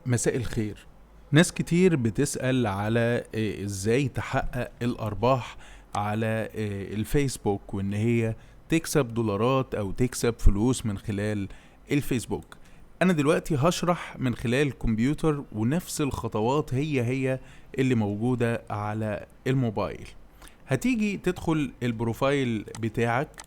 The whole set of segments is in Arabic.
مساء الخير. ناس كتير بتسأل على ازاي تحقق الارباح على الفيسبوك، وان هي تكسب دولارات او تكسب فلوس من خلال الفيسبوك. انا دلوقتي هشرح من خلال الكمبيوتر، ونفس الخطوات هي اللي موجودة على الموبايل. هتيجي تدخل البروفايل بتاعك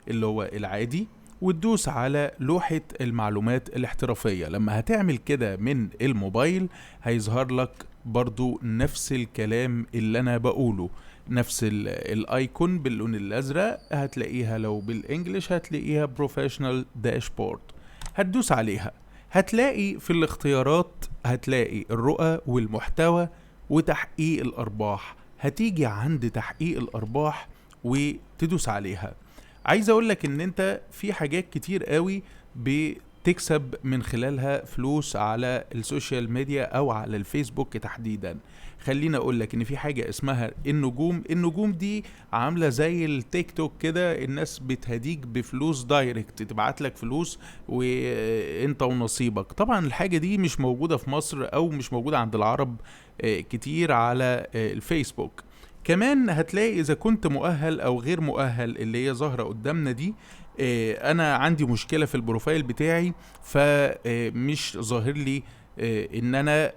اللي هو العادي، وتدوس على لوحة المعلومات الاحترافية. لما هتعمل كده من الموبايل هيظهر لك برضو نفس الكلام اللي انا بقوله، نفس الايكون باللون الازرق هتلاقيها، لو بالانجلش هتلاقيها بروفيشنال داشبورد. هتدوس عليها، هتلاقي في الاختيارات هتلاقي الرؤى والمحتوى وتحقيق الارباح. هتيجي عند تحقيق الارباح وتدوس عليها. عايز اقولك ان انت في حاجات كتير قوي بتكسب من خلالها فلوس على السوشيال ميديا او على الفيسبوك تحديدا. خليني اقولك ان في حاجة اسمها النجوم دي عاملة زي التيك توك كده، الناس بتهديك بفلوس دايركت، تبعت لك فلوس وانت ونصيبك. طبعا الحاجة دي مش موجودة في مصر او مش موجودة عند العرب كتير على الفيسبوك. كمان هتلاقي اذا كنت مؤهل او غير مؤهل، اللي هي ظاهرة قدامنا دي. انا عندي مشكلة في البروفايل بتاعي، فمش ظاهر لي ان انا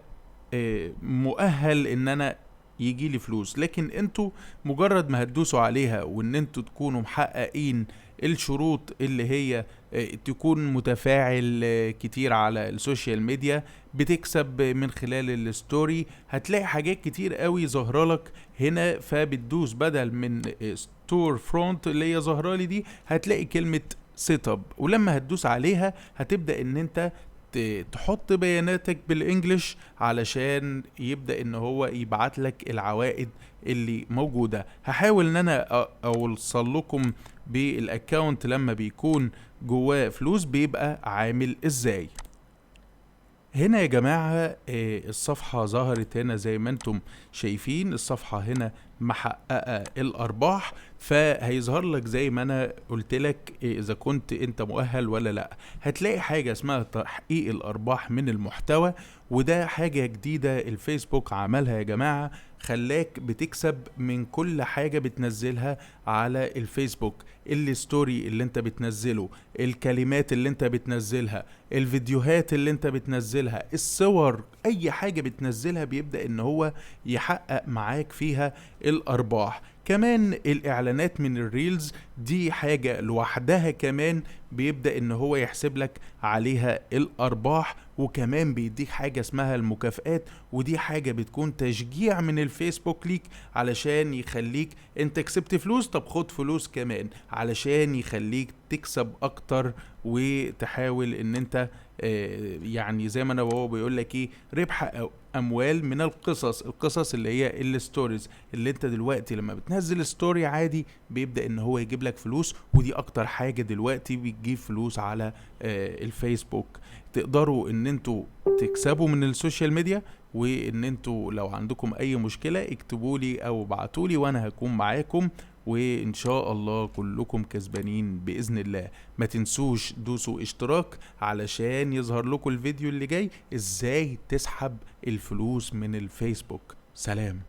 مؤهل ان انا يجي لي فلوس. لكن انتوا مجرد ما هتدوسوا عليها وان انتوا تكونوا محققين الشروط اللي هي تكون متفاعل كتير على السوشيال ميديا، بتكسب من خلال الستوري. هتلاقي حاجات كتير قوي ظاهره لك هنا، فبتدوس بدل من ستور فرونت اللي هي ظاهره لي دي، هتلاقي كلمة سيت اب. ولما هتدوس عليها هتبدأ ان انت تحط بياناتك بالانجلش علشان يبدأ ان هو يبعت لك العوائد اللي موجودة. هحاول ان انا اوصل لكم بالاكاونت لما بيكون جواه فلوس بيبقى عامل ازاي. هنا يا جماعة الصفحة ظهرت هنا زي ما انتم شايفين. الصفحة هنا محققة الارباح، فهيظهر لك زي ما انا قلت لك اذا كنت انت مؤهل ولا لا. هتلاقي حاجة اسمها تحقيق الارباح من المحتوى، وده حاجة جديدة الفيسبوك عملها يا جماعة. خلاك بتكسب من كل حاجة بتنزلها على الفيسبوك، الستوري اللي انت بتنزله، الكلمات اللي انت بتنزلها، الفيديوهات اللي انت بتنزلها، الصور، اي حاجة بتنزلها بيبدأ ان هو يحقق معاك فيها الارباح. كمان الاعلانات من الريلز دي حاجة لوحدها، كمان بيبدأ ان هو يحسب لك عليها الارباح. وكمان بيديك حاجة اسمها المكافآت، ودي حاجة بتكون تشجيع من الفيسبوك ليك علشان يخليك انت كسبت فلوس، طب خد فلوس كمان علشان يخليك تكسب اكتر، وتحاول ان انت يعني زي ما انا وهو بيقول لك ايه، ربح أو اموال من القصص اللي هي الستوريز. اللي انت دلوقتي لما بتنزل ستوري عادي بيبدأ ان هو يجيب لك فلوس، ودي اكتر حاجة دلوقتي بتجيب فلوس على الفيسبوك. تقدروا ان انتوا تكسبوا من السوشيال ميديا، وان انتوا لو عندكم اي مشكلة اكتبوا لي او ابعتوا لي وانا هكون معاكم، وان شاء الله كلكم كسبانين باذن الله. ما تنسوش دوسوا اشتراك علشان يظهر لكم الفيديو اللي جاي ازاي تسحب الفلوس من الفيسبوك. سلام.